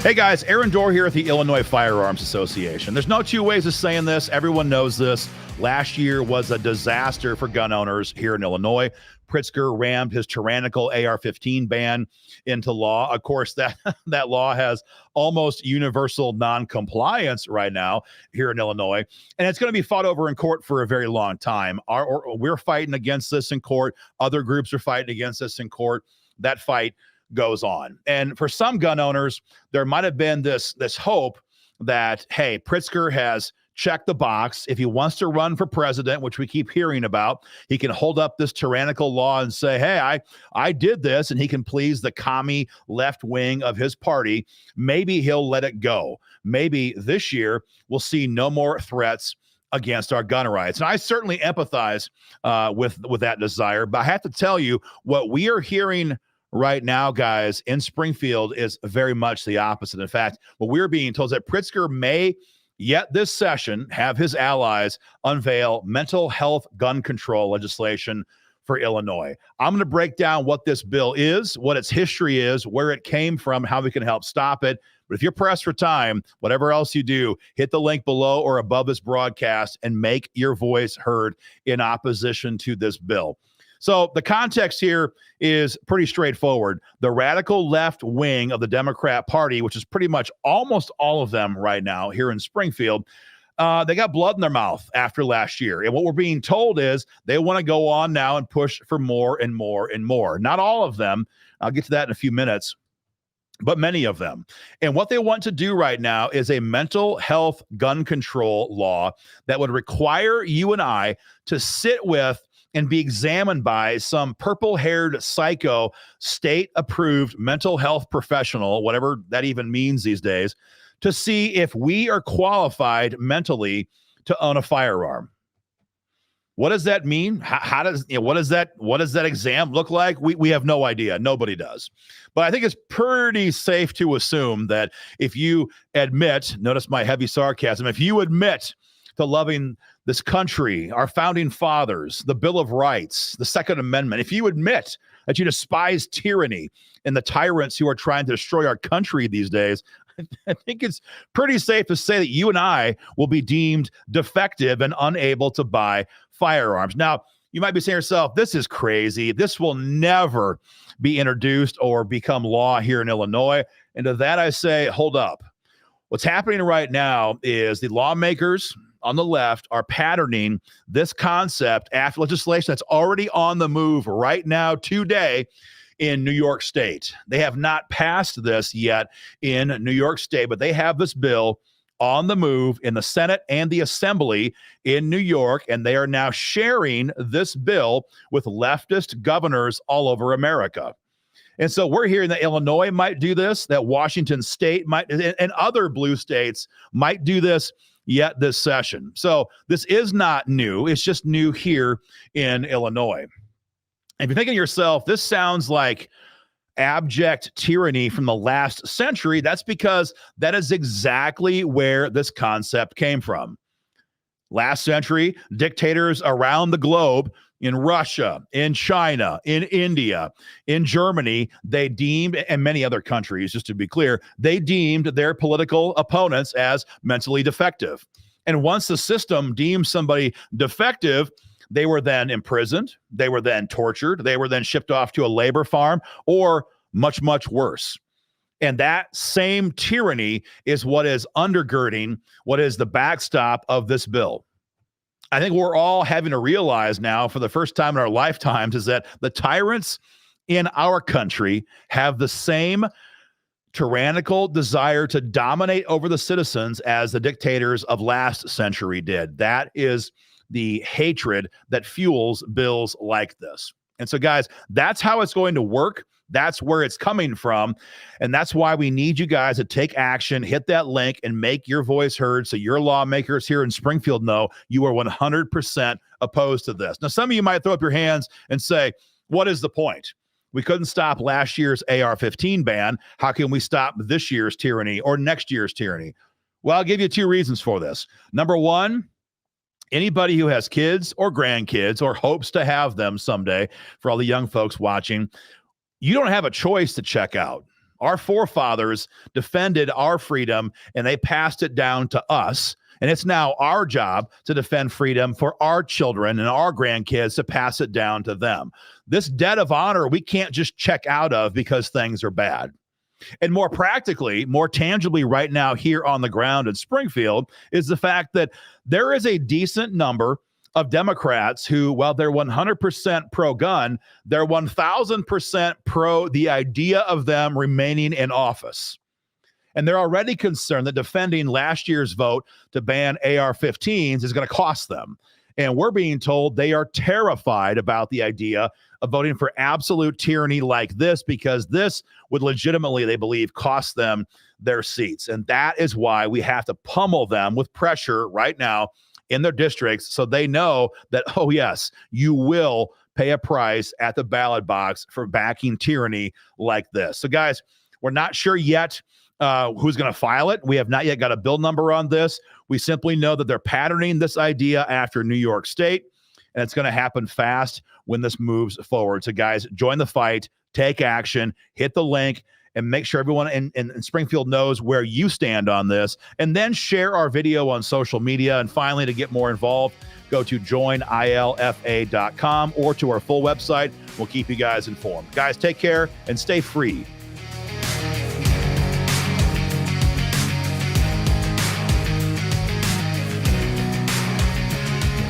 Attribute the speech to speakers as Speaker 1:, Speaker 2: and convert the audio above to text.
Speaker 1: Hey guys, Aaron Dorr here at the Illinois Firearms Association. There's no two ways of saying this. Everyone knows this. Last year was a disaster for gun owners here in Illinois. Pritzker rammed his tyrannical AR-15 ban into law. Of course, that law has almost universal non-compliance right now here in Illinois, and it's going to be fought over in court for a very long time. We're fighting against this in court. Other groups are fighting against this in court. That fight goes on. And for some gun owners, there might have been this hope that, hey, Pritzker has checked the box. If he wants to run for president, which we keep hearing about, he can hold up this tyrannical law and say, hey, I did this, and he can please the commie left wing of his party. Maybe he'll let it go. Maybe this year we'll see no more threats against our gun rights. And I certainly empathize with that desire, but I have to tell you, what we are hearing right now, guys, in Springfield is very much the opposite. In fact, what we're being told is that Pritzker may yet this session have his allies unveil mental health gun control legislation for Illinois. I'm going to break down what this bill is, what its history is, where it came from, how we can help stop it. But if you're pressed for time, whatever else you do, hit the link below or above this broadcast and make your voice heard in opposition to this bill. So the context here is pretty straightforward. The radical left wing of the Democrat Party, which is pretty much almost all of them right now here in Springfield, they got blood in their mouth after last year. And what we're being told is they want to go on now and push for more and more and more. Not all of them. I'll get to that in a few minutes, but many of them. And what they want to do right now is a mental health gun control law that would require you and I to sit with and be examined by some purple-haired psycho state-approved mental health professional, whatever that even means these days, to see if we are qualified mentally to own a firearm. What does that mean? What does that exam look like? We have no idea. Nobody does. But I think it's pretty safe to assume that if you admit, notice my heavy sarcasm, if you admit to loving this country, our founding fathers, the Bill of Rights, the Second Amendment, if you admit that you despise tyranny and the tyrants who are trying to destroy our country these days, I think it's pretty safe to say that you and I will be deemed defective and unable to buy firearms. Now, you might be saying to yourself, this is crazy. This will never be introduced or become law here in Illinois. And to that I say, hold up. What's happening right now is the lawmakers on the left are patterning this concept after legislation that's already on the move right now today in New York State. They have not passed this yet in New York State, but they have this bill on the move in the Senate and the Assembly in New York, and they are now sharing this bill with leftist governors all over America. And so we're hearing that Illinois might do this, that Washington State might, and other blue states might do this yet this session. So this is not new. It's just new here in Illinois. If you're thinking to yourself, this sounds like abject tyranny from the last century, that's because that is exactly where this concept came from. Last century, dictators around the globe, in Russia, in China, in India, in Germany, they deemed, and many other countries, just to be clear, they deemed their political opponents as mentally defective. And once the system deemed somebody defective, they were then imprisoned, they were then tortured, they were then shipped off to a labor farm, or much, much worse. And that same tyranny is what is undergirding what is the backstop of this bill. I think we're all having to realize now for the first time in our lifetimes is that the tyrants in our country have the same tyrannical desire to dominate over the citizens as the dictators of last century did. That is the hatred that fuels bills like this. And so, guys, that's how it's going to work. That's where it's coming from. And that's why we need you guys to take action, hit that link, and make your voice heard so your lawmakers here in Springfield know you are 100% opposed to this. Now, some of you might throw up your hands and say, what is the point? We couldn't stop last year's AR-15 ban. How can we stop this year's tyranny or next year's tyranny? Well, I'll give you two reasons for this. Number one, anybody who has kids or grandkids or hopes to have them someday, for all the young folks watching, you don't have a choice to check out. Our forefathers defended our freedom, and they passed it down to us. And it's now our job to defend freedom for our children and our grandkids to pass it down to them. This debt of honor, we can't just check out of because things are bad. And more practically, more tangibly right now here on the ground in Springfield is the fact that there is a decent number of Democrats who, while they're 100% pro-gun, they're 1,000% pro the idea of them remaining in office. And they're already concerned that defending last year's vote to ban AR-15s is going to cost them. And we're being told they are terrified about the idea of voting for absolute tyranny like this, because this would legitimately, they believe, cost them their seats. And that is why we have to pummel them with pressure right now in their districts, so they know that, oh yes, you will pay a price at the ballot box for backing tyranny like this. So guys, we're not sure yet who's going to file it. We have not yet got a bill number on this. We simply know that they're patterning this idea after New York State, and it's going to happen fast when this moves forward. So guys, join the fight, take action, hit the link, and make sure everyone in Springfield knows where you stand on this. And then share our video on social media. And finally, to get more involved, go to joinilfa.com or to our full website. We'll keep you guys informed. Guys, take care and stay free